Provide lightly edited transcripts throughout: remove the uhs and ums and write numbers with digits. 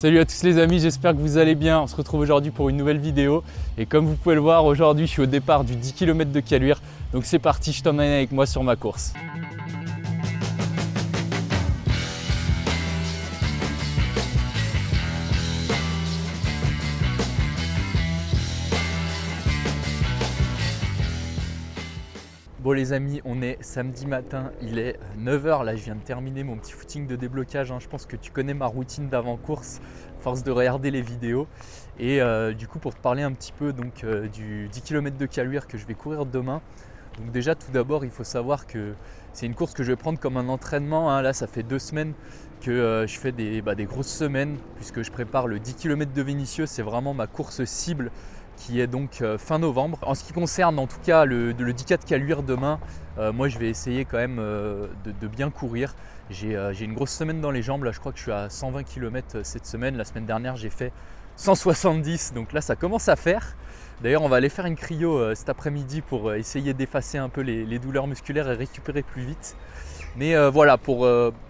Salut à tous les amis, j'espère que vous allez bien. On se retrouve aujourd'hui pour une nouvelle vidéo. Et comme vous pouvez le voir, aujourd'hui je suis au départ du 10 km de Caluire. Donc c'est parti, je t'emmène avec moi sur ma course. Bon les amis, on est samedi matin, il est 9 h, là je viens de terminer mon petit footing de déblocage, Je pense que tu connais ma routine d'avant-course, force de regarder les vidéos. Et du coup pour te parler un petit peu du 10 km de Caluire que je vais courir demain. Donc déjà tout d'abord il faut savoir que c'est une course que je vais prendre comme un entraînement. Là ça fait 2 semaines que je fais des grosses semaines puisque je prépare le 10 km de Vénissieux, c'est vraiment ma course cible qui est donc fin novembre. En ce qui concerne en tout cas le 10K de Caluire demain, moi je vais essayer quand même de bien courir. J'ai une grosse semaine dans les jambes, là je crois que je suis à 120 km cette semaine. La semaine dernière j'ai fait 170, donc là ça commence à faire. D'ailleurs on va aller faire une cryo cet après-midi pour essayer d'effacer un peu les douleurs musculaires et récupérer plus vite. Mais voilà, pour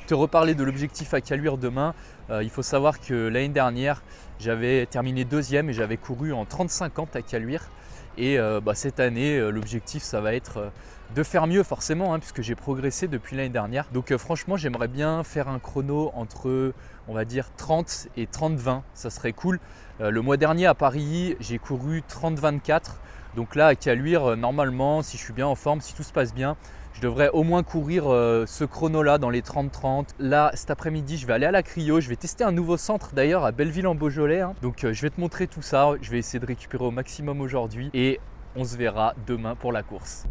te reparler de l'objectif à Caluire demain, il faut savoir que l'année dernière, j'avais terminé 2e et j'avais couru en 30-50 à Caluire. Et cette année, l'objectif, ça va être de faire mieux forcément, puisque j'ai progressé depuis l'année dernière. Donc franchement, j'aimerais bien faire un chrono entre, on va dire, 30 et 30-20, ça serait cool. Le mois dernier à Paris, j'ai couru 30-24. Donc là, à Caluire, normalement, si je suis bien en forme, si tout se passe bien, je devrais au moins courir ce chrono-là dans les 30-30. Là, cet après-midi, je vais aller à la cryo. Je vais tester un nouveau centre d'ailleurs à Belleville en Beaujolais. Donc je vais te montrer tout ça. Je vais essayer de récupérer au maximum aujourd'hui. Et on se verra demain pour la course.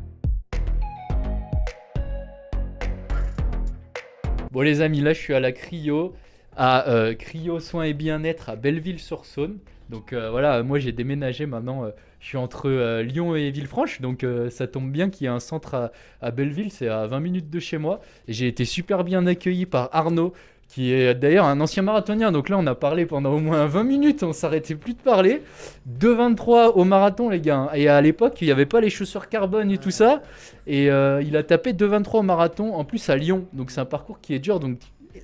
Bon les amis, là je suis à la cryo. À Cryo Soins et Bien-être à Belleville-sur-Saône. Donc voilà, moi j'ai déménagé maintenant, je suis entre Lyon et Villefranche, donc ça tombe bien qu'il y ait un centre à Belleville, c'est à 20 minutes de chez moi. Et j'ai été super bien accueilli par Arnaud, qui est d'ailleurs un ancien marathonien. Donc là on a parlé pendant au moins 20 minutes, on s'arrêtait plus de parler. 2,23 au marathon les gars. Et à l'époque il n'y avait pas les chaussures carbone et tout ça. Et il a tapé 2,23 au marathon, en plus à Lyon. Donc c'est un parcours qui est dur, donc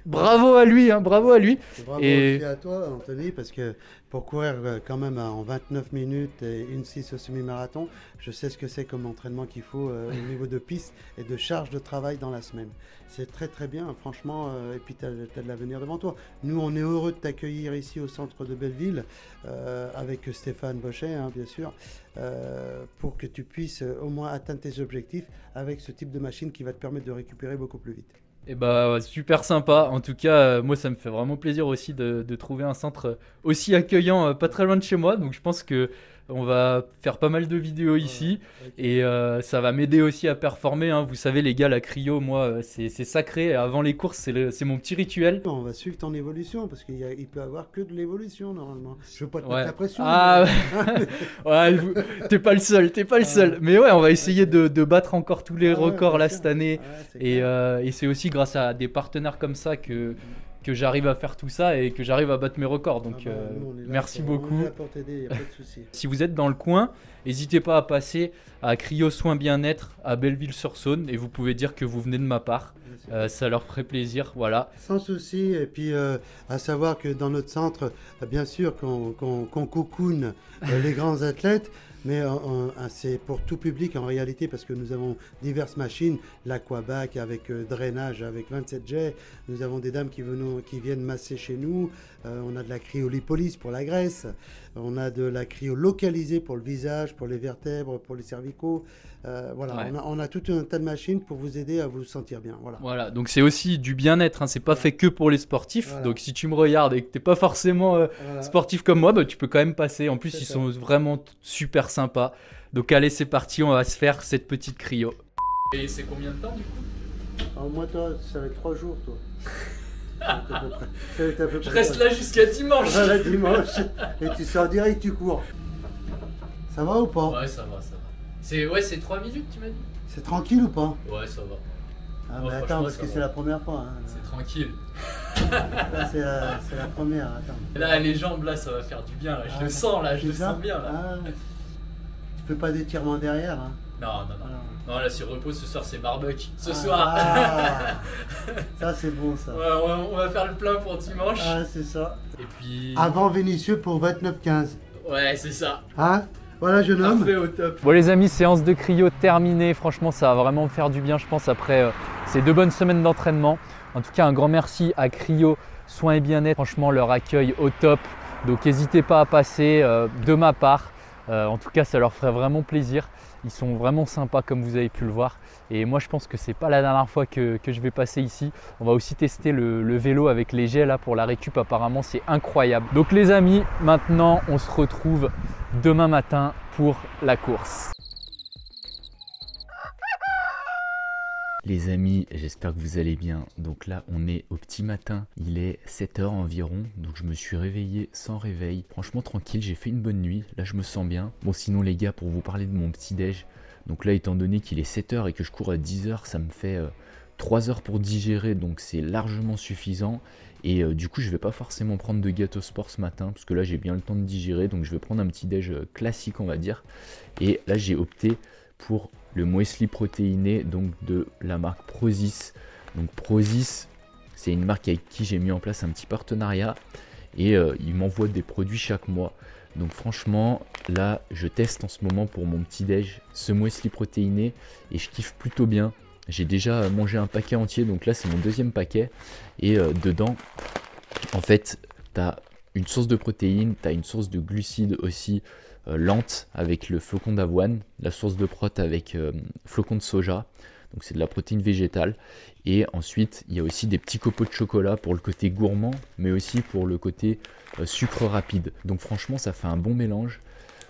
bravo à lui, bravo à lui. Bravo aussi à toi, Anthony, parce que pour courir quand même en 29 minutes et 1,6 au semi-marathon, je sais ce que c'est comme entraînement qu'il faut au niveau de piste et de charge de travail dans la semaine. C'est très très bien, franchement, et puis tu as de l'avenir devant toi. Nous, on est heureux de t'accueillir ici au centre de Belleville, avec Stéphane Bochet, bien sûr, pour que tu puisses au moins atteindre tes objectifs avec ce type de machine qui va te permettre de récupérer beaucoup plus vite. Et super sympa, en tout cas moi ça me fait vraiment plaisir aussi de trouver un centre aussi accueillant pas très loin de chez moi, donc je pense que on va faire pas mal de vidéos ici, okay. Et ça va m'aider aussi à performer, Vous savez les gars, la cryo, moi c'est sacré, avant les courses c'est mon petit rituel. On va suivre ton évolution parce qu'il peut y avoir que de l'évolution normalement. Je veux pas te mettre la pression. Ouais, t'es pas le seul, mais ouais, on va essayer de battre encore tous les records là cette année, et c'est aussi grâce à des partenaires comme ça que j'arrive à faire tout ça et que j'arrive à battre mes records. Donc merci beaucoup. On est là pour t'aider, y a pas de souci. Si vous êtes dans le coin, n'hésitez pas à passer à Cryo Soins Bien-être à Belleville-sur-Saône et vous pouvez dire que vous venez de ma part. Ça leur ferait plaisir, voilà. Sans souci, et puis à savoir que dans notre centre, bien sûr qu'on cocoone les grands athlètes, mais c'est pour tout public en réalité parce que nous avons diverses machines, l'aquabac avec drainage avec 27 jets, nous avons des dames qui viennent masser chez nous, on a de la cryolipolyse pour la graisse, on a de la cryo localisée pour le visage, pour les vertèbres, pour les cervicaux, voilà, ouais. On a tout un tas de machines pour vous aider à vous sentir bien. Voilà, donc c'est aussi du bien-être, c'est pas fait que pour les sportifs, voilà. Donc si tu me regardes et que t'es pas forcément sportif comme moi, tu peux quand même passer, en plus ils sont vraiment super sympa. Donc allez, c'est parti, on va se faire cette petite cryo. Et c'est combien de temps du coup? Moi toi, ça va être 3 jours toi. Je reste là jusqu'à dimanche. Voilà, dimanche. Et tu sors direct, tu cours. Ça va ou pas? Ouais, ça va. C'est 3 minutes tu m'as dit? C'est tranquille ou pas? Ouais, ça va. Mais attends, parce que c'est la première fois. C'est tranquille. Là, c'est la première, attends. Là, les jambes, là, ça va faire du bien. Là. Je le sens, là, je le sens bien. Là. Tu fais pas d'étirement derrière, Non, non, non. Non, là, c'est repos. Ce soir, c'est barbecue. Ce soir. Ça, c'est bon, ça. Ouais, on va faire le plein pour dimanche. Ah, c'est ça. Et puis. Avant Vénitieux pour 29,15. Ouais, c'est ça. Hein? Voilà, jeune homme. Parfait, au top. Bon, les amis, séance de cryo terminée. Franchement, ça va vraiment me faire du bien, je pense, après ces 2 bonnes semaines d'entraînement. En tout cas, un grand merci à Cryo Soins et Bien-être. Franchement, leur accueil au top. Donc, n'hésitez pas à passer de ma part. En tout cas, ça leur ferait vraiment plaisir. Ils sont vraiment sympas comme vous avez pu le voir. Et moi, je pense que c'est pas la dernière fois que je vais passer ici. On va aussi tester le vélo avec les jets là pour la récup. Apparemment, c'est incroyable. Donc les amis, maintenant, on se retrouve demain matin pour la course. Les amis, j'espère que vous allez bien. Donc là, on est au petit matin. Il est 7 h environ. Donc je me suis réveillé sans réveil. Franchement, tranquille, j'ai fait une bonne nuit. Là, je me sens bien. Bon, sinon les gars, pour vous parler de mon petit déj. Donc là, étant donné qu'il est 7 h et que je cours à 10 h, ça me fait 3 heures pour digérer. Donc c'est largement suffisant. Et du coup, je vais pas forcément prendre de gâteau sport ce matin. Parce que là, j'ai bien le temps de digérer. Donc je vais prendre un petit déj classique, on va dire. Et là, j'ai opté pour le muesli protéiné, donc de la marque Prozis. Donc Prozis, c'est une marque avec qui j'ai mis en place un petit partenariat et ils m'envoient des produits chaque mois. Donc franchement, là, je teste en ce moment pour mon petit déj ce muesli protéiné et je kiffe plutôt bien. J'ai déjà mangé un paquet entier, donc là c'est mon 2e paquet et dedans, en fait, tu as une source de protéines, tu as une source de glucides aussi lente avec le flocon d'avoine, la source de prot avec flocon de soja, donc c'est de la protéine végétale. Et ensuite, il y a aussi des petits copeaux de chocolat pour le côté gourmand, mais aussi pour le côté sucre rapide. Donc franchement, ça fait un bon mélange.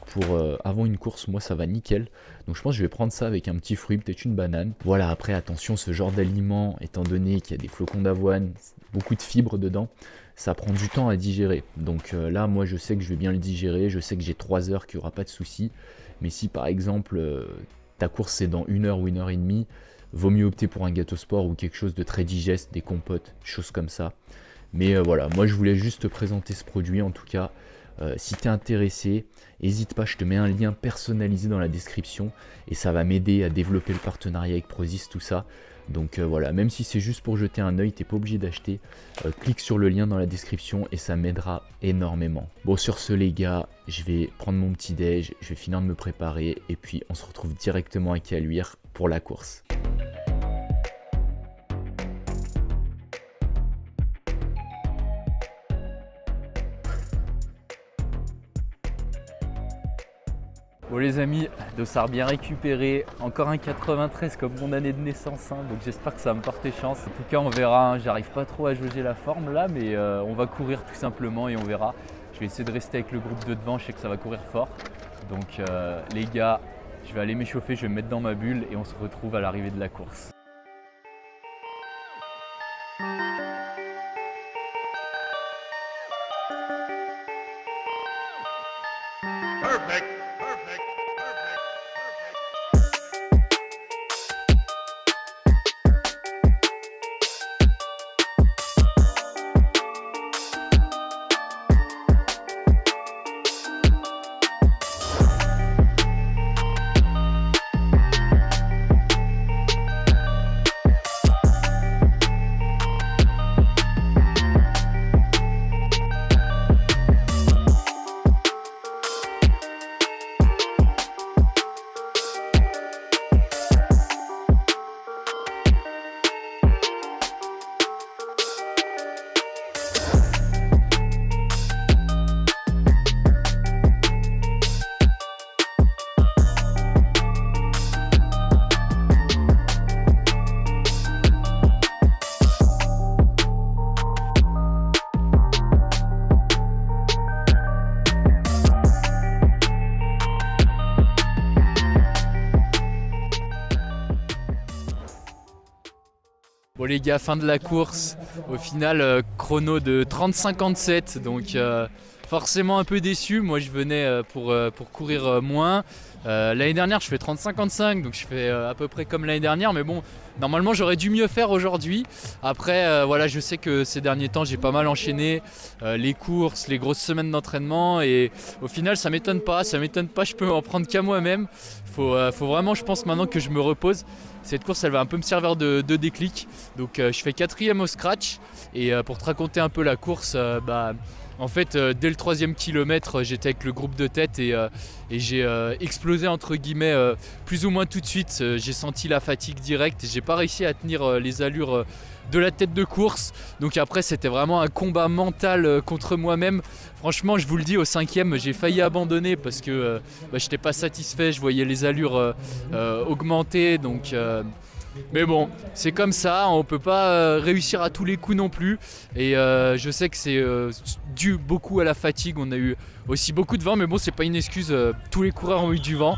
Pour avant une course, moi ça va nickel. Donc je pense que je vais prendre ça avec un petit fruit, peut-être une banane. Voilà, après attention, ce genre d'aliment, étant donné qu'il y a des flocons d'avoine, beaucoup de fibres dedans, ça prend du temps à digérer. Donc là, moi je sais que je vais bien le digérer, je sais que j'ai 3 heures, qu'il n'y aura pas de souci. Mais si par exemple ta course c'est dans 1 heure ou 1 heure et demie, vaut mieux opter pour un gâteau sport ou quelque chose de très digeste, des compotes, choses comme ça. Mais voilà, moi je voulais juste te présenter ce produit en tout cas. Si tu es intéressé, n'hésite pas, je te mets un lien personnalisé dans la description et ça va m'aider à développer le partenariat avec Prozis, tout ça. Donc voilà, même si c'est juste pour jeter un œil, tu n'es pas obligé d'acheter. Clique sur le lien dans la description et ça m'aidera énormément. Bon, sur ce les gars, je vais prendre mon petit déj, je vais finir de me préparer et puis on se retrouve directement à Caluire pour la course. Bon les amis, dossard bien récupéré, encore un 93 comme mon année de naissance, hein, donc j'espère que ça va me porter chance. En tout cas on verra, hein, j'arrive pas trop à jauger la forme là, mais on va courir tout simplement et on verra. Je vais essayer de rester avec le groupe de devant, je sais que ça va courir fort. Donc les gars, je vais aller m'échauffer, je vais me mettre dans ma bulle et on se retrouve à l'arrivée de la course. Perfect. Bon les gars, fin de la course, au final chrono de 30,57, donc forcément un peu déçu. Moi je venais pour courir moins. L'année dernière je fais 30-55, donc je fais à peu près comme l'année dernière, mais bon, normalement j'aurais dû mieux faire aujourd'hui. Après voilà, je sais que ces derniers temps j'ai pas mal enchaîné les courses, les grosses semaines d'entraînement, et au final ça m'étonne pas, je peux en prendre qu'à moi-même. Faut vraiment, je pense, maintenant que je me repose. Cette course elle va un peu me servir de déclic. Donc je fais 4e au scratch, et pour te raconter un peu la course, en fait, dès le 3e kilomètre, j'étais avec le groupe de tête et j'ai explosé entre guillemets plus ou moins tout de suite. J'ai senti la fatigue directe et j'ai pas réussi à tenir les allures de la tête de course. Donc après, c'était vraiment un combat mental contre moi-même. Franchement, je vous le dis, au 5e, j'ai failli abandonner parce que j'étais pas satisfait. Je voyais les allures augmenter, donc... Mais bon, c'est comme ça, on peut pas réussir à tous les coups non plus. Et je sais que c'est dû beaucoup à la fatigue. On a eu aussi beaucoup de vent, mais bon, c'est pas une excuse. Tous les coureurs ont eu du vent.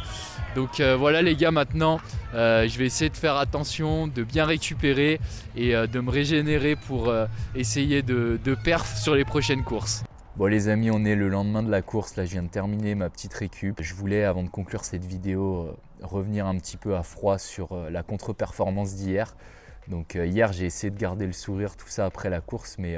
Donc voilà les gars, maintenant je vais essayer de faire attention, de bien récupérer et de me régénérer pour essayer de perf sur les prochaines courses. Bon les amis, on est le lendemain de la course, là je viens de terminer ma petite récup. Je voulais, avant de conclure cette vidéo, revenir un petit peu à froid sur la contre-performance d'hier. Donc hier j'ai essayé de garder le sourire, tout ça après la course, mais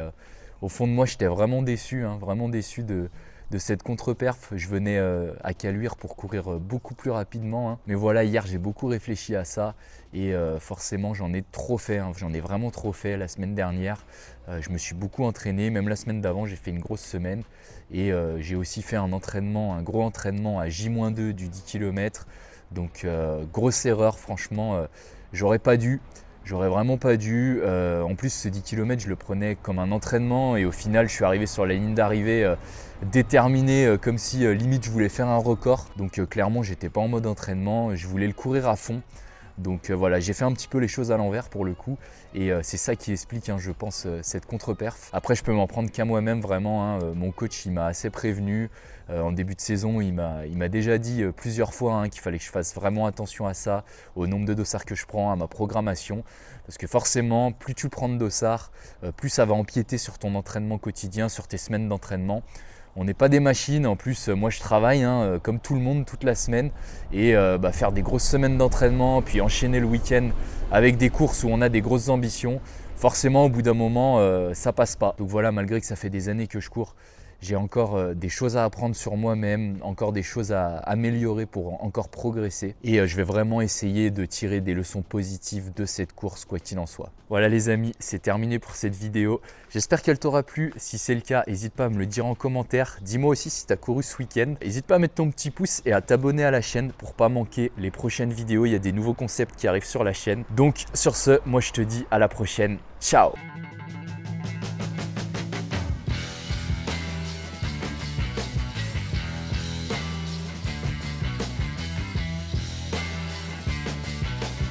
au fond de moi j'étais vraiment déçu, vraiment déçu de cette contre-perf. Je venais à Caluire pour courir beaucoup plus rapidement, mais voilà, hier j'ai beaucoup réfléchi à ça et forcément j'en ai trop fait, j'en ai vraiment trop fait la semaine dernière. Je me suis beaucoup entraîné, même la semaine d'avant j'ai fait une grosse semaine et j'ai aussi fait un gros entraînement à J-2 du 10 km. Donc grosse erreur, franchement, j'aurais vraiment pas dû. En plus, ce 10 km, je le prenais comme un entraînement et au final, je suis arrivé sur la ligne d'arrivée déterminé, comme si limite je voulais faire un record. Donc clairement, j'étais pas en mode entraînement, je voulais le courir à fond. Donc voilà, j'ai fait un petit peu les choses à l'envers pour le coup et c'est ça qui explique, je pense, cette contre-perf. Après, je peux m'en prendre qu'à moi-même vraiment. Mon coach, il m'a assez prévenu. En début de saison, il m'a déjà dit plusieurs fois qu'il fallait que je fasse vraiment attention à ça, au nombre de dossards que je prends, à ma programmation. Parce que forcément, plus tu prends de dossards, plus ça va empiéter sur ton entraînement quotidien, sur tes semaines d'entraînement. On n'est pas des machines, en plus moi je travaille comme tout le monde toute la semaine et faire des grosses semaines d'entraînement puis enchaîner le week-end avec des courses où on a des grosses ambitions, forcément au bout d'un moment ça passe pas. Donc voilà, malgré que ça fait des années que je cours, j'ai encore des choses à apprendre sur moi-même, encore des choses à améliorer pour encore progresser. Et je vais vraiment essayer de tirer des leçons positives de cette course, quoi qu'il en soit. Voilà les amis, c'est terminé pour cette vidéo. J'espère qu'elle t'aura plu. Si c'est le cas, n'hésite pas à me le dire en commentaire. Dis-moi aussi si tu as couru ce week-end. N'hésite pas à mettre ton petit pouce et à t'abonner à la chaîne pour pas manquer les prochaines vidéos. Il y a des nouveaux concepts qui arrivent sur la chaîne. Donc sur ce, moi je te dis à la prochaine. Ciao!